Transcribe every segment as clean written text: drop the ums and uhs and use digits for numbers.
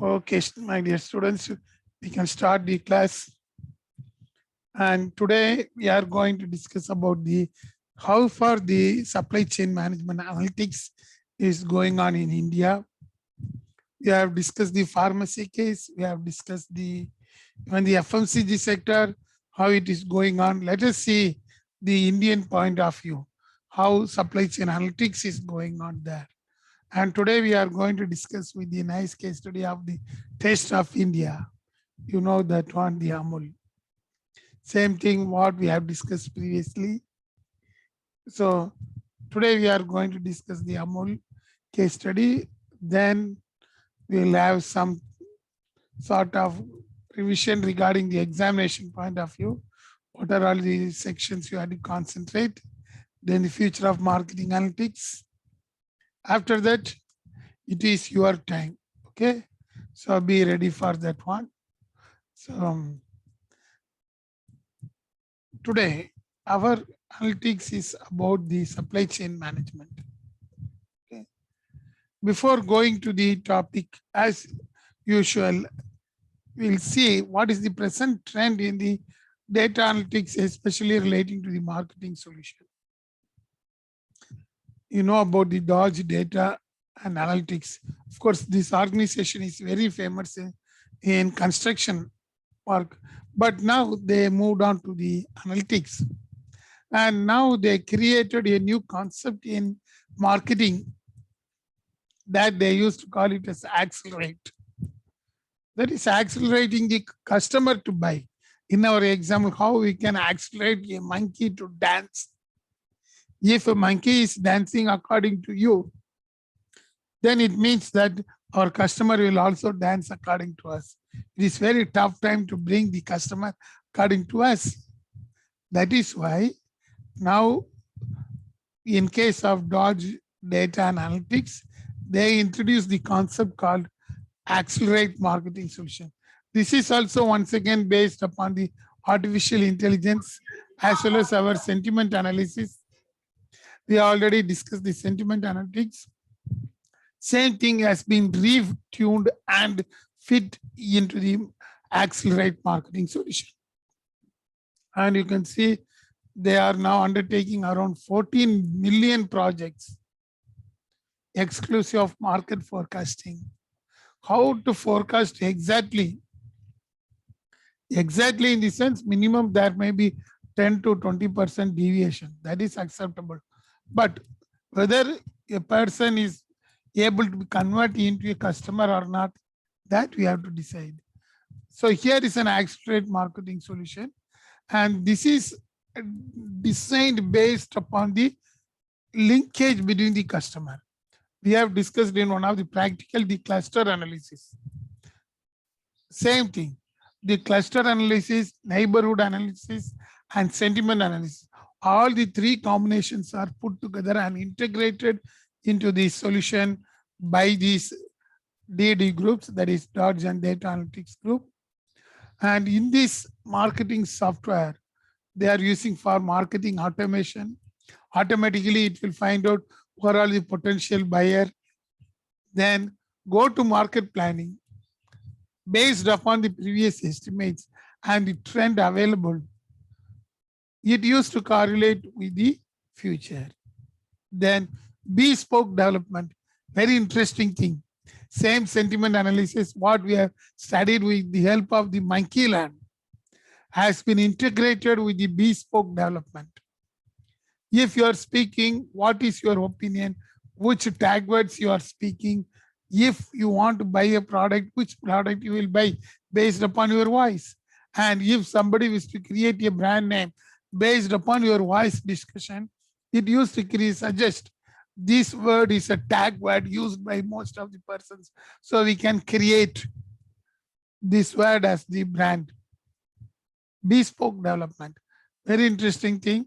Okay, my dear students, we can start the class. And today we are going to discuss about the how far the supply chain management analytics is going on in India. We have discussed the pharmacy case. We have discussed the even the FMCG sector, how it is going on. Let us see the Indian point of view, how supply chain analytics is going on there. And today we are going to discuss with the nice case study of the Taste of India. You know that one, the Amul. Same thing what we have discussed previously. So today we are going to discuss the Amul case study. Then we'll have some sort of revision regarding the examination point of view. What are all the sections you have to concentrate? Then the future of marketing analytics. After that, it is your time. Okay. So be ready for that one. So today, our analytics is about the supply chain management. Okay. Before going to the topic, as usual, we'll see what is the present trend in the data analytics, especially relating to the marketing solution. You know about the Dodge data and analytics. Of course, this organization is very famous in construction work, but now they moved on to the analytics. And now they created a new concept in marketing that they used to call it as accelerate. That is accelerating the customer to buy. In our example, how we can accelerate a monkey to dance. If a monkey is dancing according to you, then it means that our customer will also dance according to us. It is very tough time to bring the customer according to us. That is why now, in case of Dodge data and analytics, they introduced the concept called accelerate marketing solution. This is also once again based upon the artificial intelligence as well as our sentiment analysis. We already discussed the sentiment analytics. Same thing has been retuned and fit into the accelerate marketing solution. And you can see they are now undertaking around 14 million projects exclusive of market forecasting. How to forecast exactly? Exactly in the sense minimum there may be 10 to 20% deviation. That is acceptable. But whether a person is able to be converted into a customer or not, that we have to decide. So here is an accelerate marketing solution. And this is designed based upon the linkage between the customer. We have discussed in one of the practical, the cluster analysis. Same thing, the cluster analysis, neighborhood analysis, and sentiment analysis. All the three combinations are put together and integrated into the solution by these DD groups, that is Dodge and Data Analytics Group. And in this marketing software, they are using for marketing automation. Automatically, it will find out who are all the potential buyer. Then go to market planning based upon the previous estimates and the trend available. It used to correlate with the future. Then bespoke development, very interesting thing. Same sentiment analysis, what we have studied with the help of the Monkeyland, has been integrated with the bespoke development. If you are speaking, what is your opinion? Which tag words you are speaking? If you want to buy a product, which product you will buy based upon your voice? And if somebody wishes to create a brand name based upon your voice discussion, it used to suggest this word is a tag word used by most of the persons. So we can create this word as the brand. Bespoke development, very interesting thing.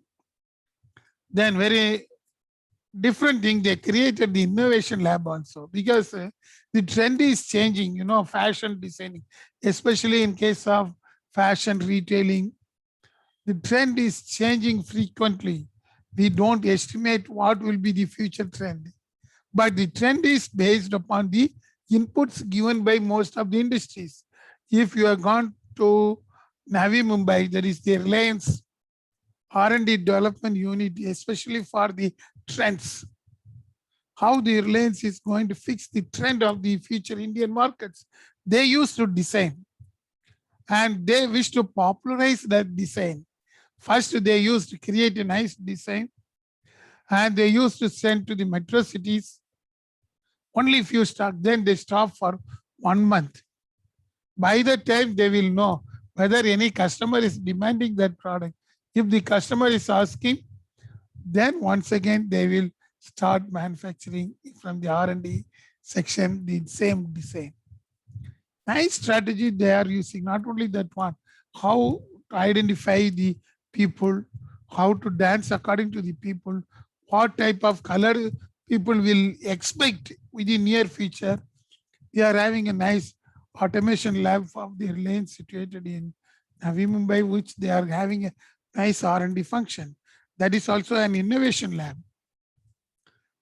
Then very different thing, they created the innovation lab also, because the trend is changing, you know, fashion designing, especially in case of fashion retailing. The trend is changing frequently. We don't estimate what will be the future trend, but the trend is based upon the inputs given by most of the industries. If you have gone to Navi Mumbai, there is the Reliance R&D development unit, especially for the trends. How the Reliance is going to fix the trend of the future Indian markets. They used to design and they wish to popularize that design. First, they used to create a nice design and they used to send to the metro cities only few stock. Then they stop for 1 month. By the time they will know whether any customer is demanding that product. If the customer is asking, then once again they will start manufacturing from the R&D section the same design. Nice strategy they are using. Not only that one, how to identify the people, how to dance according to the people, what type of color people will expect within near future. We are having a nice automation lab of the Reliance situated in Navi Mumbai, which they are having a nice R&D function. That is also an innovation lab.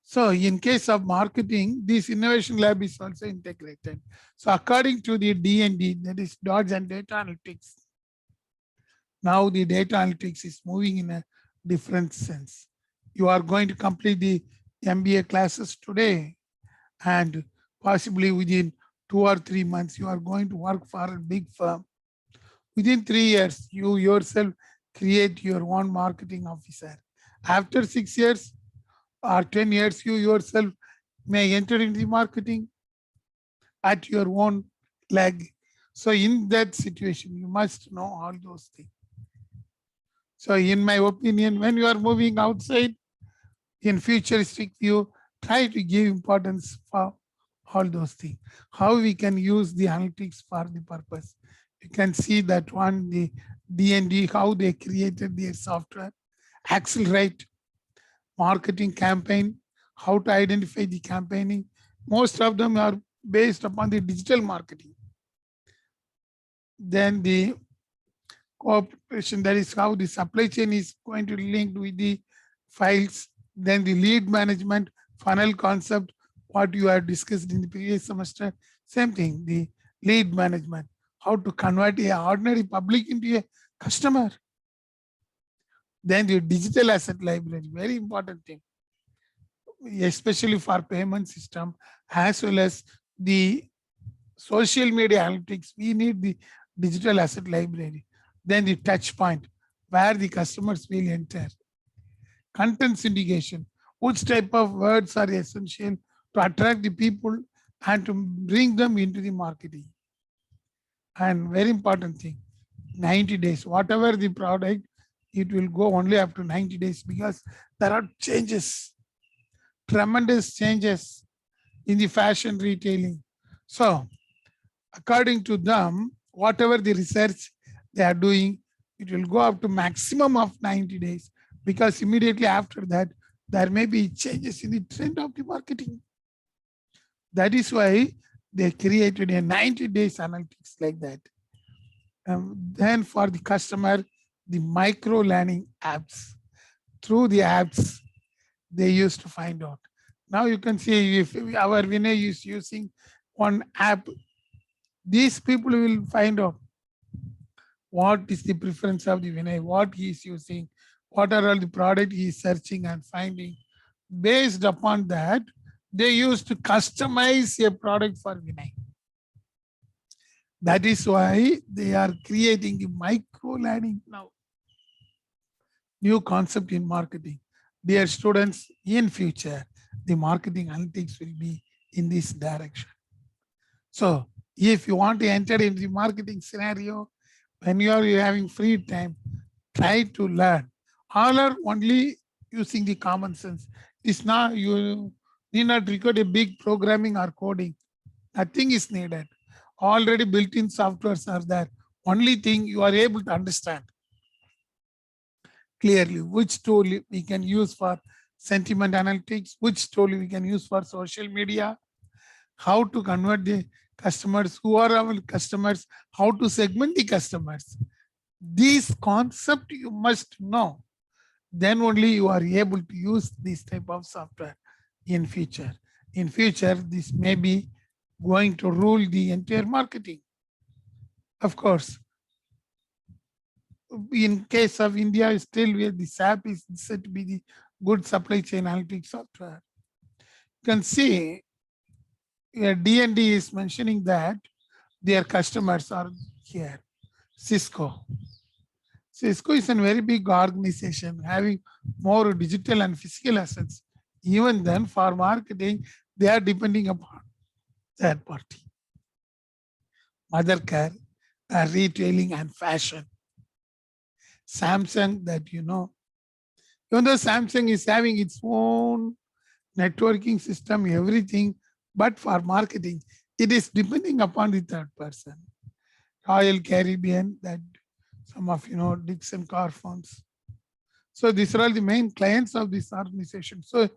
So in case of marketing, this innovation lab is also integrated. So according to the D&D, that is Dodge and Data Analytics, now the data analytics is moving in a different sense. You are going to complete the MBA classes today, and possibly within 2 or 3 months, you are going to work for a big firm. Within 3 years, you yourself create your own marketing officer. After 6 years or 10 years, you yourself may enter into the marketing at your own leg. So in that situation, you must know all those things. So in my opinion, when you are moving outside in futuristic view, try to give importance for all those things. How we can use the analytics for the purpose. You can see that one, the D&D, how they created their software, accelerate marketing campaign, how to identify the campaigning. Most of them are based upon the digital marketing. Then the cooperation, that is how the supply chain is going to link with the files. Then the lead management, funnel concept, what you have discussed in the previous semester. Same thing, the lead management, how to convert an ordinary public into a customer. Then the digital asset library, very important thing, especially for payment system, as well as the social media analytics. We need the digital asset library. Then the touch point, where the customers will enter. Content syndication, which type of words are essential to attract the people and to bring them into the marketing. And very important thing, 90 days, whatever the product, it will go only up to 90 days because there are changes, tremendous changes in the fashion retailing. So according to them, whatever the research they are doing, it will go up to maximum of 90 days because immediately after that, there may be changes in the trend of the marketing. That is why they created a 90 days analytics like that. Then for the customer, the micro learning apps. Through the apps, they used to find out. Now you can see if our Vinay is using one app, these people will find out what is the preference of the Vinay, what he is using, what are all the product he is searching and finding. Based upon that, they used to customize a product for Vinay. That is why they are creating a micro learning now. New concept in marketing. Dear students, in future, the marketing analytics will be in this direction. So if you want to enter into the marketing scenario, when you are having free time, try to learn. All are only using the common sense. It's not, you need not record a big programming or coding. Nothing is needed. Already built-in softwares are there. Only thing you are able to understand clearly which tool we can use for sentiment analytics, which tool we can use for social media, how to convert the customers, who are our customers, how to segment the customers. These concept you must know. Then only you are able to use this type of software in future. In future, this may be going to rule the entire marketing. Of course, in case of India, still where the SAP is said to be the good supply chain analytics software. You can see D&D is mentioning that their customers are here. Cisco. Cisco is a very big organization having more digital and physical assets. Even then, for marketing, they are depending upon third party. Mothercare, retailing and fashion. Samsung, that you know, even though Samsung is having its own networking system, everything, but for marketing, it is depending upon the third person. Royal Caribbean, that some of you know, Dixon Car Farms. So these are all the main clients of this organization. So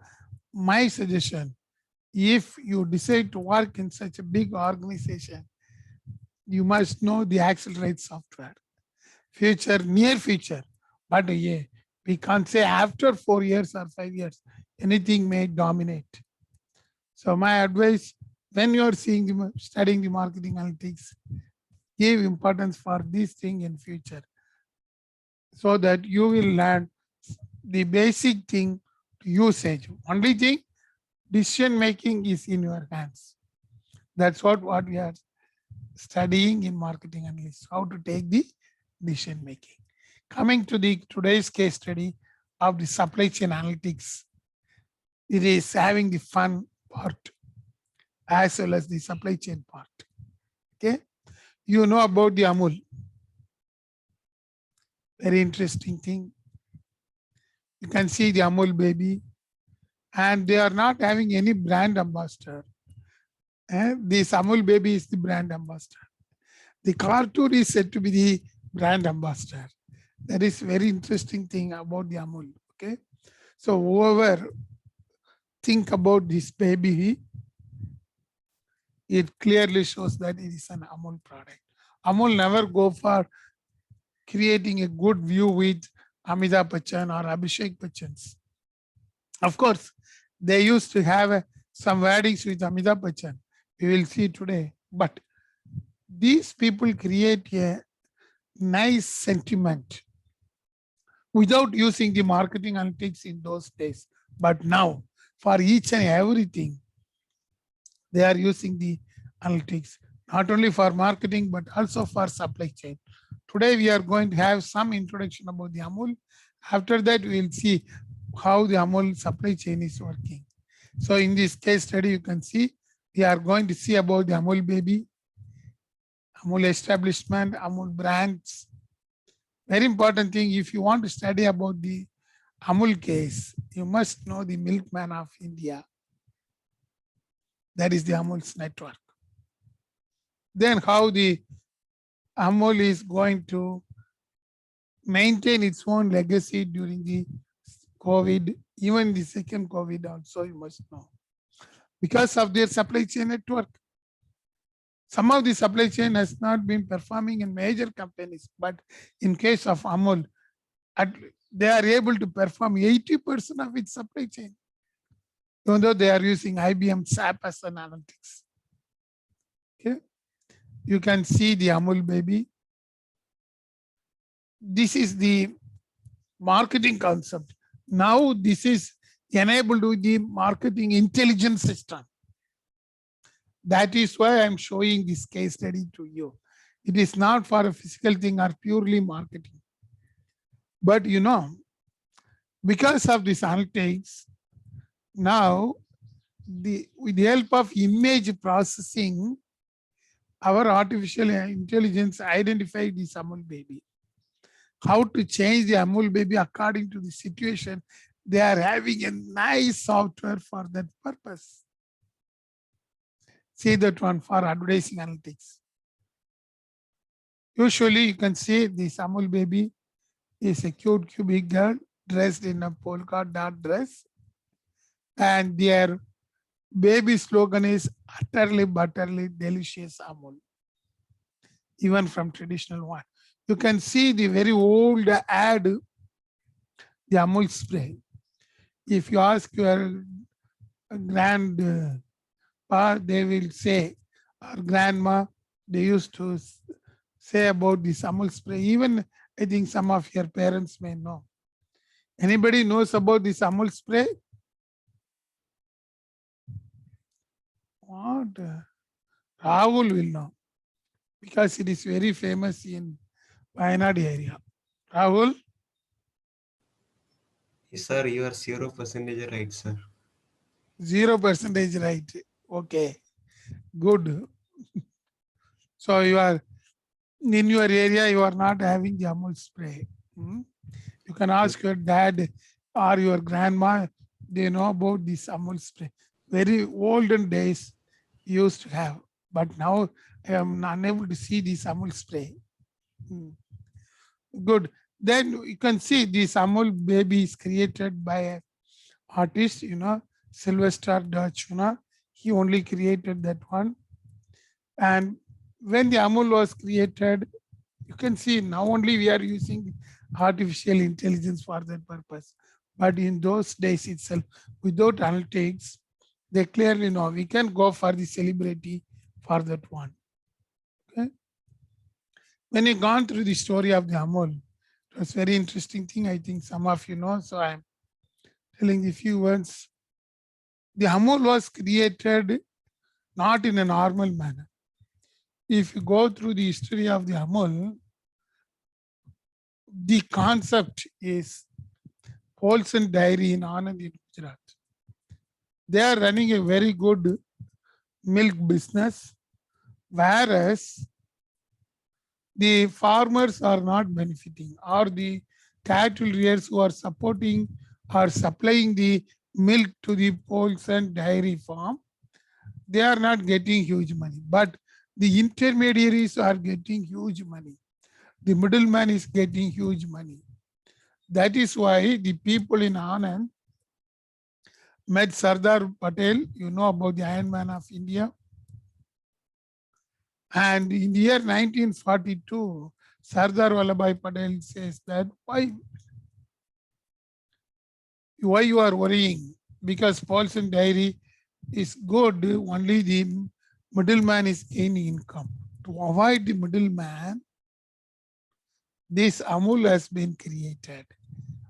my suggestion, if you decide to work in such a big organization, you must know the Accelerate software. Future, near future, but yeah, we can't say after 4 years or 5 years, anything may dominate. So my advice, when you are studying the marketing analytics, give importance for this thing in future, so that you will learn the basic thing to usage. Only thing, decision making is in your hands. That's what we are studying in marketing analytics, how to take the decision making. Coming to the today's case study of the supply chain analytics, it is having the fun part as well as the supply chain part. Okay, you know about the Amul. Very interesting thing. You can see the Amul baby, and they are not having any brand ambassador. This Amul baby is the brand ambassador. The cartoon is said to be the brand ambassador. That is very interesting thing about the Amul. Okay, so whoever think about this baby, it clearly shows that it is an Amul product. Amul never go for creating a good view with Amitabh Bachchan or Abhishek Bachchan's. Of course, they used to have some weddings with Amitabh Bachchan. We will see today. But these people create a nice sentiment without using the marketing analytics in those days. But now, for each and everything, they are using the analytics, not only for marketing, but also for supply chain. Today, we are going to have some introduction about the Amul. After that, we will see how the Amul supply chain is working. So in this case study, you can see, we are going to see about the Amul baby, Amul establishment, Amul brands. Very important thing, if you want to study about the Amul case, you must know the milkman of India. That is the Amul's network. Then how the Amul is going to maintain its own legacy during the COVID, even the second COVID also, you must know. Because of their supply chain network. Some of the supply chain has not been performing in major companies, but in case of Amul, they are able to perform 80% of its supply chain, even though they are using IBM SAP as an analytics. Okay, you can see the Amul baby. This is the marketing concept. Now this is enabled with the marketing intelligence system. That is why I'm showing this case study to you. It is not for a physical thing or purely marketing. But you know, because of this analytics, now with the help of image processing, our artificial intelligence identified this Amul baby. How to change the Amul baby according to the situation. They are having a nice software for that purpose. See that one for advertising analytics. Usually you can see this Amul baby is a cute cubic girl dressed in a polka dot dress, and their baby slogan is utterly butterly delicious Amul, even from traditional one. You can see the very old ad, the Amul spray. If you ask your grandpa, they will say our grandma, they used to say about this Amul spray. Even I think some of your parents may know. Anybody knows about this Amul spray? What? Rahul will know because it is very famous in Wayanad area. Rahul? Yes, sir, you are 0% right, sir. 0% right. Okay, good. So you are in your area, you are not having the Amul spray. Hmm? You can ask your dad or your grandma, they know about this Amul spray. Very olden days used to have, but now I am unable to see this Amul spray. Hmm. Good. Then you can see this Amul baby is created by an artist, Sylvester Dachuna. He only created that one. And when the Amul was created, you can see now only we are using artificial intelligence for that purpose. But in those days itself, without analytics, they clearly know we can go for the celebrity for that one. Okay. When you gone through the story of the Amul, it was very interesting thing. I think some of you know, so I'm telling a few words. The Amul was created not in a normal manner. If you go through the history of the Amul, the concept is Polson Dairy in Anand in Gujarat. They are running a very good milk business, whereas the farmers are not benefiting, or the cattle rears who are supporting or supplying the milk to the Polson Dairy farm, they are not getting huge money. But the intermediaries are getting huge money. The middleman is getting huge money. That is why the people in Anand met Sardar Patel, you know about the Iron Man of India. And in the year 1942, Sardar Vallabhai Patel says that why you are worrying? Because Paulson Dairy is good, only the middleman is gaining income. To avoid the middleman, this Amul has been created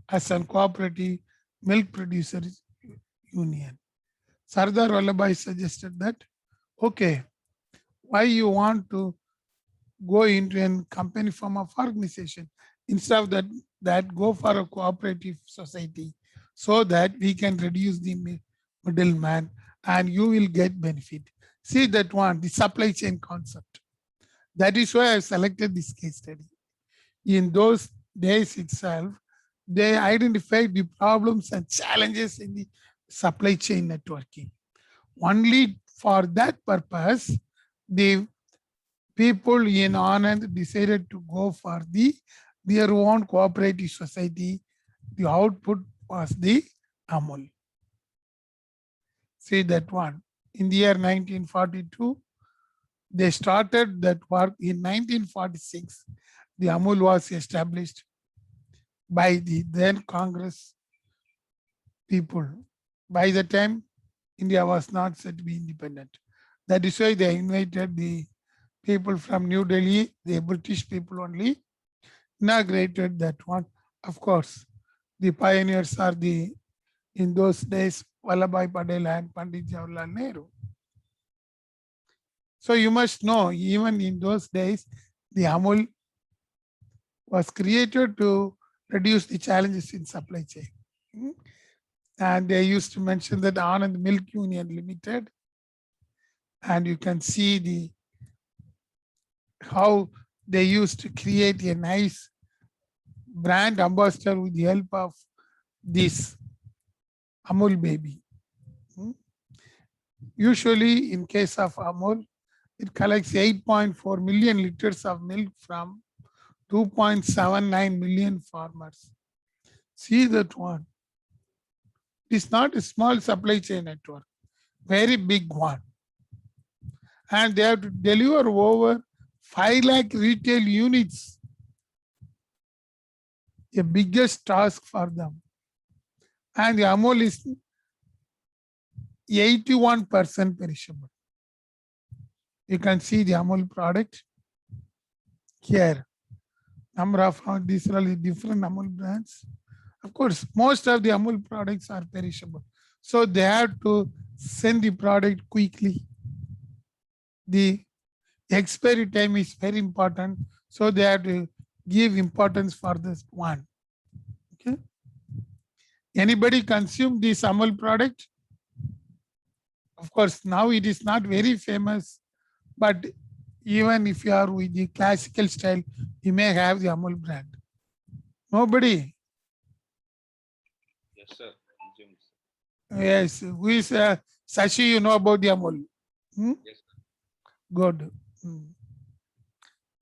as a cooperative milk producers union. Sardar Vallabhai suggested that, okay, why you want to go into a company form of organization instead of that go for a cooperative society so that we can reduce the middleman and you will get benefit. See that one, the supply chain concept. That is why I selected this case study. In those days itself, they identified the problems and challenges in the supply chain networking. Only for that purpose, the people in Anand decided to go for their own cooperative society. The output was the Amul. See that one. In the year 1942, they started that work. In 1946, the Amul was established by the then Congress people. By the time, India was not said to be independent. That is why they invited the people from New Delhi, the British people only, inaugurated that one. Of course, the pioneers are in those days, Vallabhai Patel and Pandit Jawaharlal Nehru. So you must know, even in those days, the Amul was created to reduce the challenges in supply chain. And they used to mention that Anand Milk Union Limited, and you can see how they used to create a nice brand ambassador with the help of this Amul baby. Usually in case of Amul, it collects 8.4 million liters of milk from 2.79 million farmers. See that one. It's not a small supply chain network, very big one. And they have to deliver over 5 lakh retail units. The biggest task for them. And the Amul is 81% perishable. You can see the Amul product here. Number of these are all the different Amul brands. Of course, most of the Amul products are perishable. So they have to send the product quickly. The expiry time is very important. So they have to give importance for this one. Okay. Anybody consume this Amul product? Of course, now it is not very famous, but even if you are with the classical style, you may have the Amul brand. Nobody. Yes, sir. Consumes. Yes. Who is Sashi? You know about the Amul? Hmm? Yes, sir. Good. Hmm.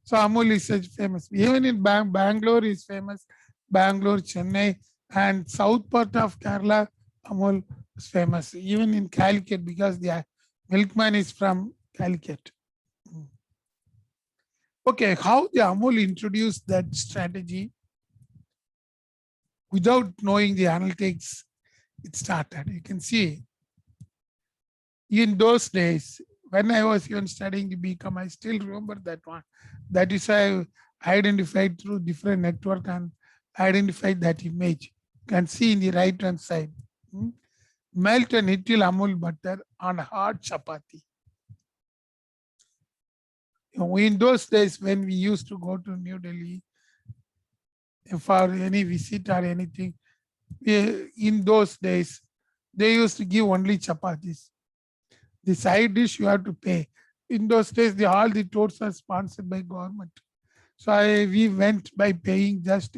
So Amul is such famous. Even in Bangalore is famous. Bangalore, Chennai, and south part of Kerala, Amul is famous. Even in Calicut, because the milkman is from Calicut. Hmm. Okay, how the Amul introduced that strategy without knowing the analytics, it started. You can see in those days, when I was even studying the BCom, I still remember that one. That is I identified through different network and identified that image. You can see in the right hand side. Melt and little Amul butter on hard chapati. In those days when we used to go to New Delhi for any visit or anything, in those days, they used to give only chapatis. The side dish you have to pay. In those days, all the tours are sponsored by government. So we went by paying just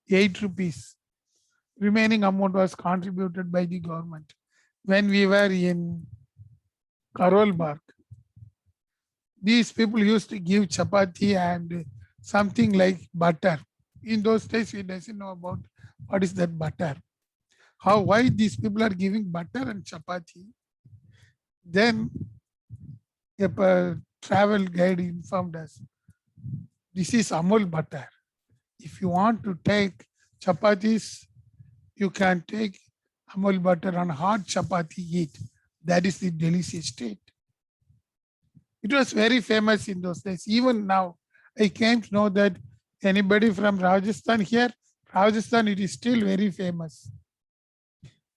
8 rupees. Remaining amount was contributed by the government. When we were in Karol Bagh, these people used to give chapati and something like butter. In those days, we doesn't know about what is that butter. Why these people are giving butter and chapati. Then a travel guide informed us, this is Amul butter. If you want to take chapatis, you can take Amul butter on hot chapati eat. That is the delicious state. It was very famous in those days. Even now, I came to know that anybody from Rajasthan here, Rajasthan, it is still very famous.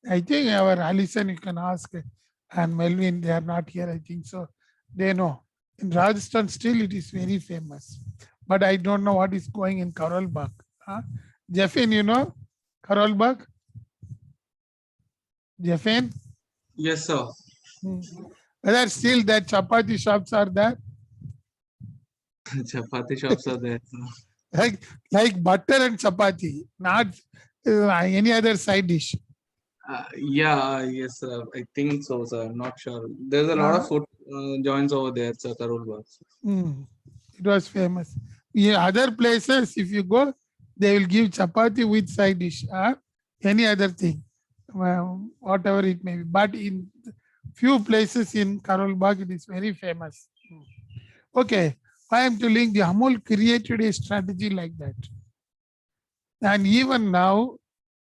I think our Alison, you can ask, and Melvin, they are not here, I think so. They know. In Rajasthan, still it is very famous. But I don't know what is going in Karol Bagh. Huh? Jeffin, you know Karol Bagh? Jeffin? Yes, sir. Whether still that chapati shops are there? Chapati shops are there. Sir. Like butter and chapati, not any other side dish. Yeah, yes, sir. I think so, sir. I'm not sure. There's a lot of food joints over there, sir, Karol Bagh. It was famous. In other places, if you go, they will give chapati with side dish or any other thing, whatever it may be. But in few places in Karol Bagh, it is very famous. Okay, I am telling the Amul created a strategy like that. And even now,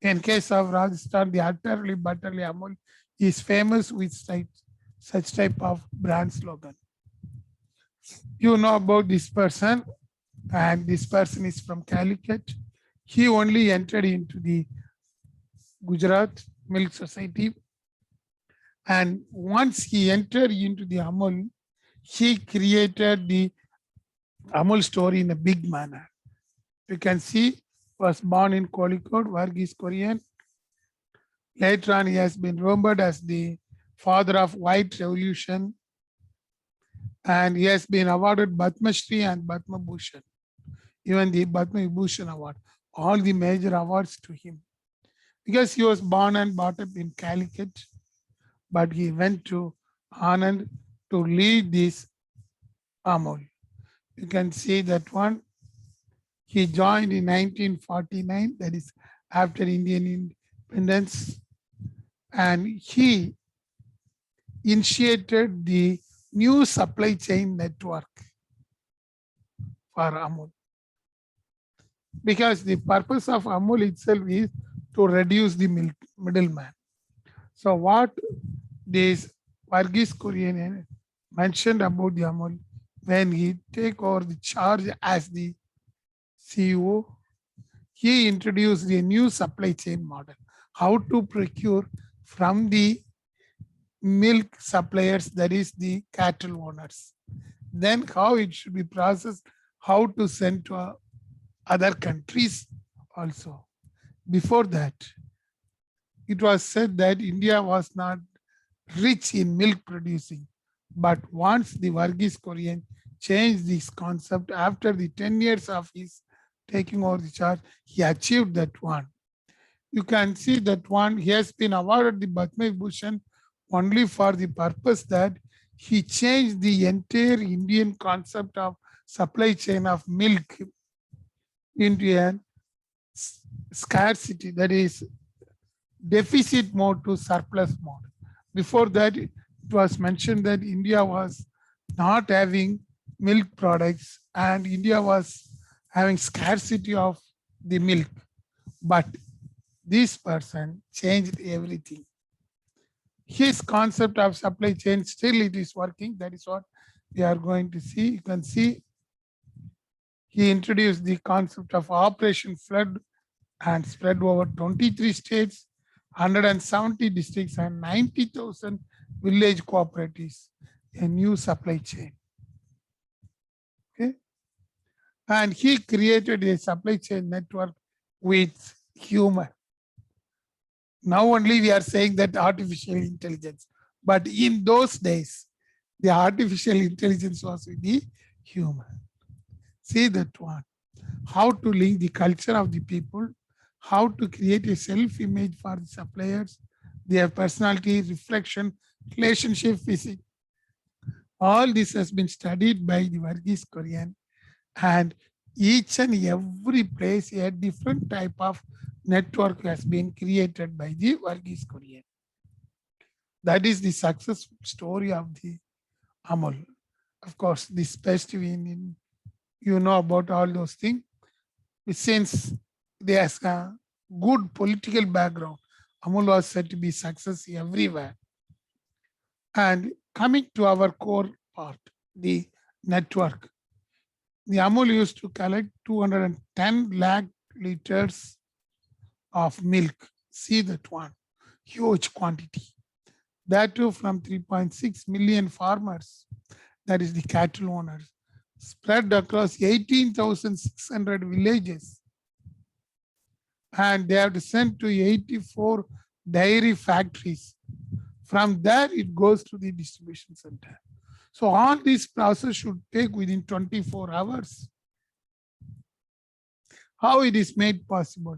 in case of Rajasthan, the utterly butterly Amul is famous with such type of brand slogan. You know about this person, and this person is from Calicut. He only entered into the Gujarat Milk Society. And once he entered into the Amul, he created the Amul story in a big manner. You can see, was born in Kozhikode, Varghese Kurian. Later on, he has been remembered as the father of White Revolution. And he has been awarded Padma Shri and Padma Bhushan, even the Padma Vibhushan award, all the major awards to him. Because he was born and brought up in Calicut, but he went to Anand to lead this Amul. You can see that one. He joined in 1949, that is after Indian independence, and he initiated the new supply chain network for Amul. Because the purpose of Amul itself is to reduce the middleman. So what this Varghese Kurian mentioned about the Amul, when he take over the charge as the CEO, he introduced a new supply chain model, how to procure from the milk suppliers, that is the cattle owners. Then how it should be processed, how to send to other countries also. Before that, it was said that India was not rich in milk producing. But once the Varghese Kurian changed this concept after the 10 years of his taking over the charge, he achieved that one. You can see that one, he has been awarded the Padma Bhushan only for the purpose that he changed the entire Indian concept of supply chain of milk into a scarcity, that is deficit mode to surplus mode. Before that, it was mentioned that India was not having milk products and India was having scarcity of the milk. But this person changed everything. His concept of supply chain, still it is working. That is what we are going to see. You can see he introduced the concept of Operation Flood and spread over 23 states, 170 districts and 90,000 village cooperatives, a new supply chain. Okay. And he created a supply chain network with humor. Now only we are saying that artificial intelligence, but in those days, the artificial intelligence was with the human. See that one. How to link the culture of the people, how to create a self-image for the suppliers, their personality, reflection, relationship, physics. All this has been studied by the Varghese Kurian, and each and every place a different type of network has been created by the Varghese Kurian. That is the success story of the Amul. Of course, this best in you know about all those things. Since they has a good political background, Amul was said to be success everywhere. And coming to our core part, the network. The Amul used to collect 210 lakh liters of milk. See that one, huge quantity. That too from 3.6 million farmers, that is the cattle owners, spread across 18,600 villages. And they have to send to 84 dairy factories. From there, it goes to the distribution center. So all this process should take within 24 hours. How it is made possible?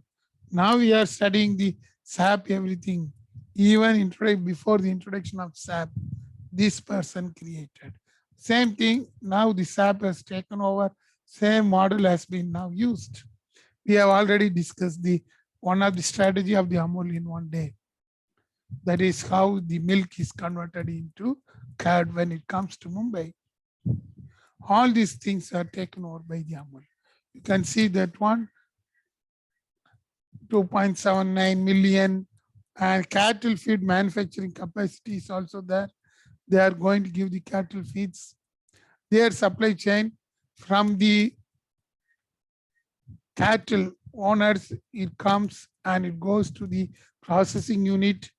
Now we are studying the SAP everything. Even before the introduction of SAP, this person created. Same thing, now the SAP has taken over, same model has been now used. We have already discussed the one of the strategy of the Amul in one day. That is how the milk is converted into curd when it comes to Mumbai. All these things are taken over by the Amul. You can see that one, 2.79 million, and cattle feed manufacturing capacity is also there. They are going to give the cattle feeds. Their supply chain from the cattle owners, it comes and it goes to the processing unit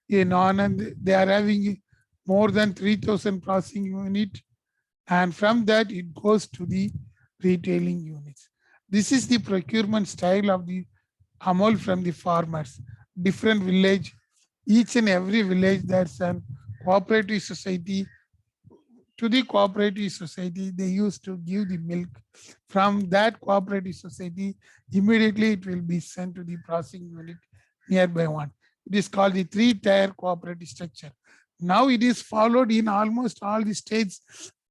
in Anand. They are having more than 3,000 processing unit, and from that it goes to the retailing units. This is the procurement style of the Amul from the farmers. Different village, each and every village there's an cooperative society. To the cooperative society, they used to give the milk. From that cooperative society, immediately it will be sent to the processing unit nearby one. It is called the three-tier cooperative structure. Now it is followed in almost all the states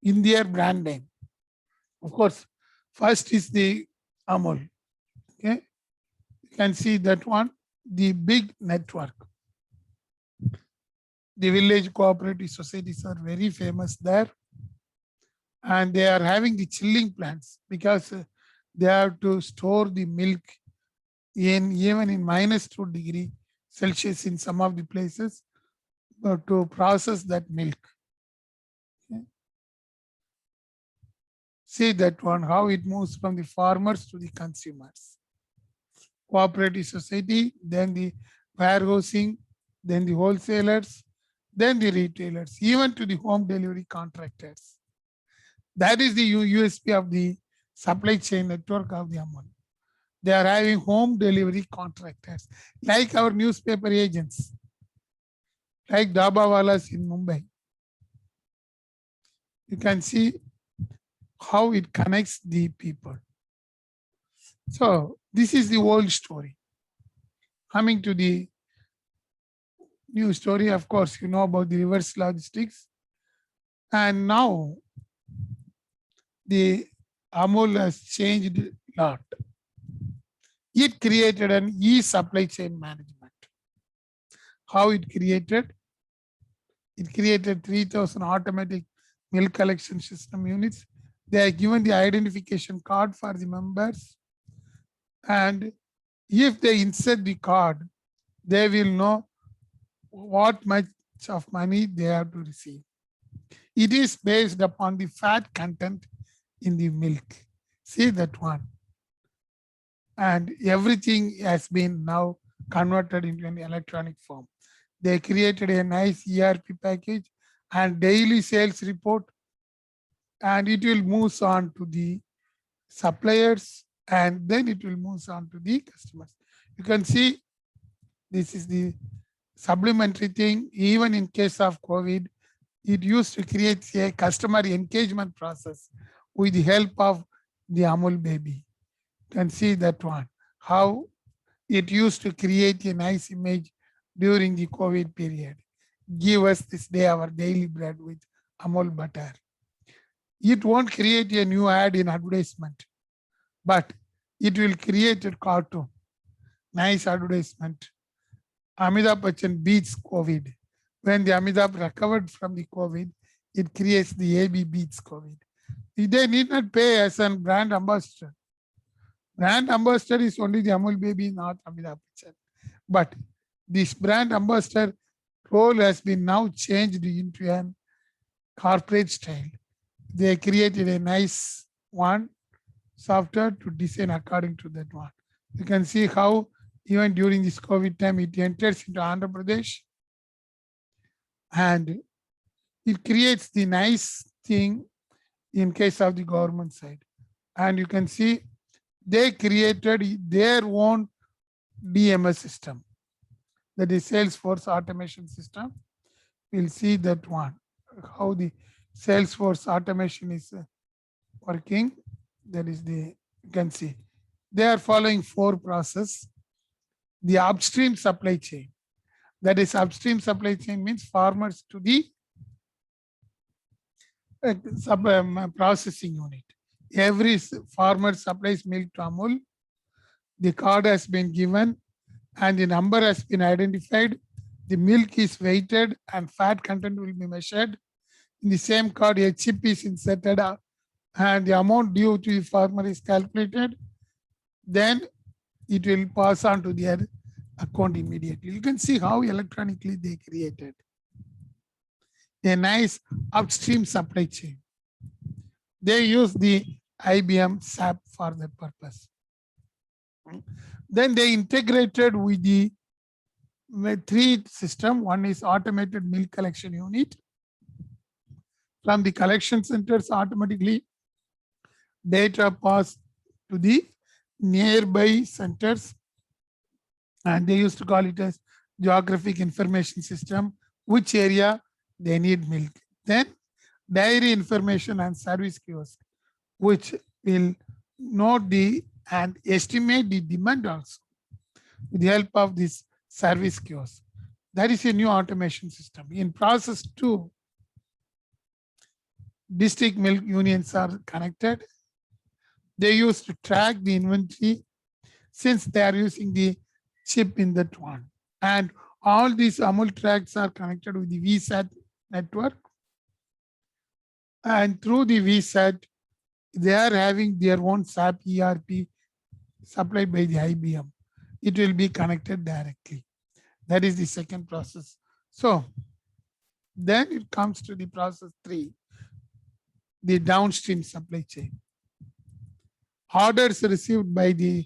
in their brand name. Of course, first is the Amul. Okay, you can see that one, the big network. The village cooperative societies are very famous there. And they are having the chilling plants because they have to store the milk in even in -2°C in some of the places to process that milk. Okay. See that one, how it moves from the farmers to the consumers. Cooperative society, then the warehousing, then the wholesalers, then the retailers, even to the home delivery contractors. That is the USP of the supply chain network of the Amul. They are having home delivery contractors, like our newspaper agents, like Dabawalas in Mumbai. You can see how it connects the people. So this is the old story. Coming to the new story, of course, you know about the reverse logistics. And now the Amul has changed a lot. It created an e-supply chain management. How it created? It created 3,000 automatic milk collection system units. They are given the identification card for the members. And if they insert the card, they will know what much of money they have to receive. It is based upon the fat content in the milk. See that one. And everything has been now converted into an electronic form. They created a nice ERP package and daily sales report, and it will move on to the suppliers, and then it will move on to the customers. You can see this is the supplementary thing. Even in case of COVID, it used to create a customer engagement process with the help of the Amul baby. You can see that one, how it used to create a nice image during the COVID period. Give us this day our daily bread with Amul butter. It won't create a new ad in advertisement, but it will create a cartoon, nice advertisement. Amitabh Bachchan beats COVID. When the Amitabh recovered from the COVID, it creates the AB beats COVID. They need not pay as a brand ambassador. Brand ambassador is only the Amul baby, not Amitabh Bachchan. But this brand ambassador role has been now changed into an corporate style. They created a nice one software to design according to that one. You can see how even during this COVID time, it enters into Andhra Pradesh and it creates the nice thing in case of the government side. And you can see they created their own DMS system, that is Salesforce automation system. We'll see that one, how the Salesforce automation is working. That is the, you can see they are following 4 processes. The upstream supply chain, that is upstream supply chain means farmers to the processing unit. Every farmer supplies milk to Amul. The card has been given and the number has been identified. The milk is weighted and fat content will be measured. In the same card, a chip is inserted and the amount due to the farmer is calculated. Then it will pass on to their account immediately. You can see how electronically they created a nice upstream supply chain. They use the IBM SAP for that purpose. Then they integrated with the 3 system. One is automated milk collection unit. From the collection centers, automatically data pass to the nearby centers, and they used to call it as geographic information system, which area they need milk. Then dairy information and service kiosk, which will note the and estimate the demand also with the help of this service kiosk. That is a new automation system. In process 2, district milk unions are connected. They used to track the inventory since they are using the chip in that one. And all these Amul tracks are connected with the VSAT network. And through the VSAT, they are having their own SAP ERP supplied by the IBM. It will be connected directly. That is the second process. So then it comes to the process 3, the downstream supply chain. orders received by the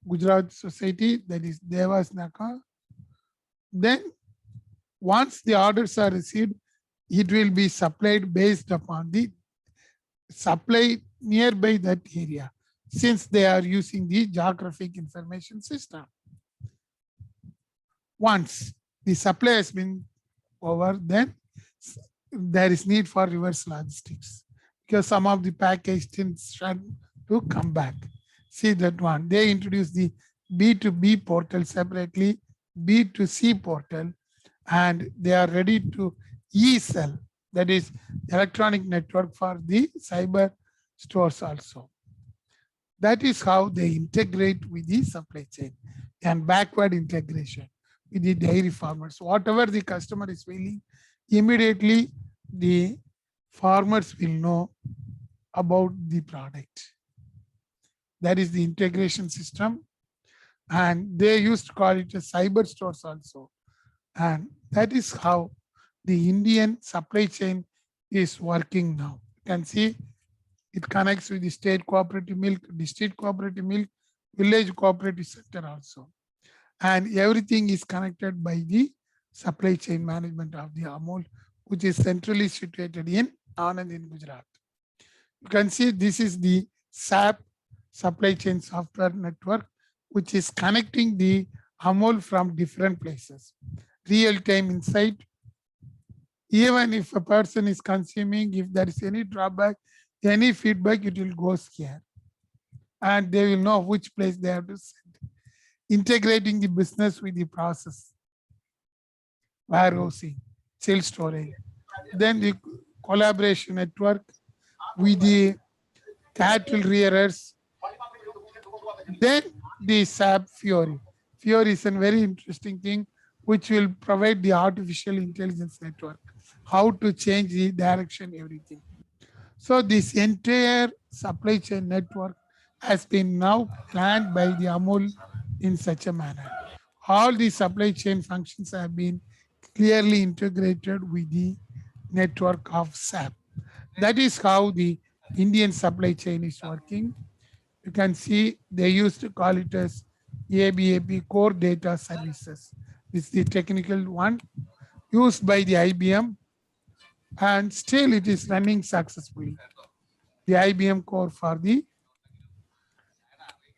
Gujarat Society, that is Devas Naka. Then once the orders are received, it will be supplied based upon the supply nearby that area, since they are using the geographic information system. Once the supply has been over, then there is need for reverse logistics, because some of the package things had to come back. See that one. They introduced the B2B portal separately, B2C portal, and they are ready to e-sell, that is electronic network for the cyber stores also. That is how they integrate with the supply chain and backward integration with the dairy farmers. Whatever the customer is feeling, immediately the farmers will know about the product. That is the integration system. And they used to call it a cyber stores also. And that is how the Indian supply chain is working now. You can see it connects with the state cooperative milk, district cooperative milk, village cooperative center also. And everything is connected by the supply chain management of the Amul, which is centrally situated in Anand in Gujarat. You can see this is the SAP supply chain software network, which is connecting the Amul from different places. Real-time insight. Even if a person is consuming, if there is any drawback, any feedback, it will go here. And they will know which place they have to send. Integrating the business with the process. Warehousing, sales storage. Then the collaboration network with the cattle rearers. Then the SAP Fiori. Fiori is a very interesting thing which will provide the artificial intelligence network, how to change the direction, everything. So this entire supply chain network has been now planned by the Amul in such a manner. All the supply chain functions have been clearly integrated with the network of SAP. That is how the Indian supply chain is working. You can see they used to call it as ABAP, Core Data Services. This is the technical one used by the IBM, and still it is running successfully. The IBM core for the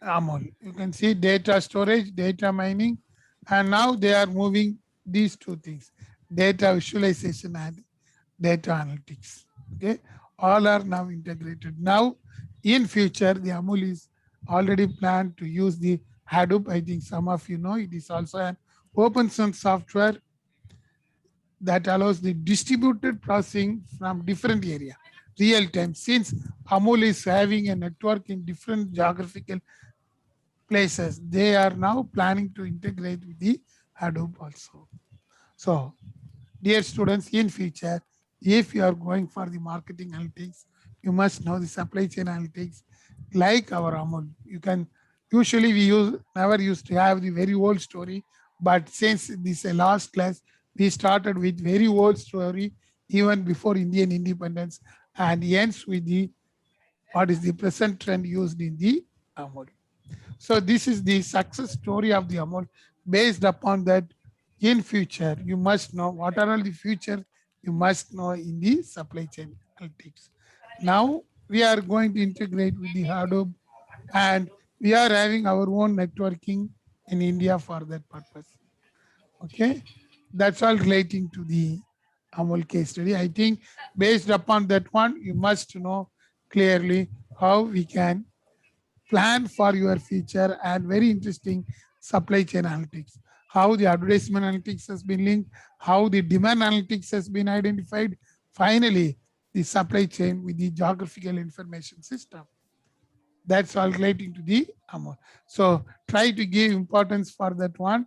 Amul. You can see data storage, data mining, and now they are moving these two things, data visualization and data analytics. Okay, all are now integrated. Now, in future, the Amul is already planned to use the Hadoop. I think some of you know it is also an open source software that allows the distributed processing from different area, real time. Since Amul is having a network in different geographical places, they are now planning to integrate with the Hadoop also. So, dear students, in future, if you are going for the marketing analytics, you must know the supply chain analytics like our Amul. You can, usually we never used to have the very old story, but since this is a last class, we started with very old story even before Indian independence, and ends with the what is the present trend used in the Amul. So this is the success story of the Amul. Based upon that, in future, you must know what are all the future you must know in the supply chain analytics. Now we are going to integrate with the Hadoop, and we are having our own networking in India for that purpose. Okay, that's all relating to the Amul case study. I think based upon that one, you must know clearly how we can plan for your future, and very interesting supply chain analytics, how the advertisement analytics has been linked, how the demand analytics has been identified, finally the supply chain with the geographical information system. That's all relating to the Amul. So try to give importance for that one.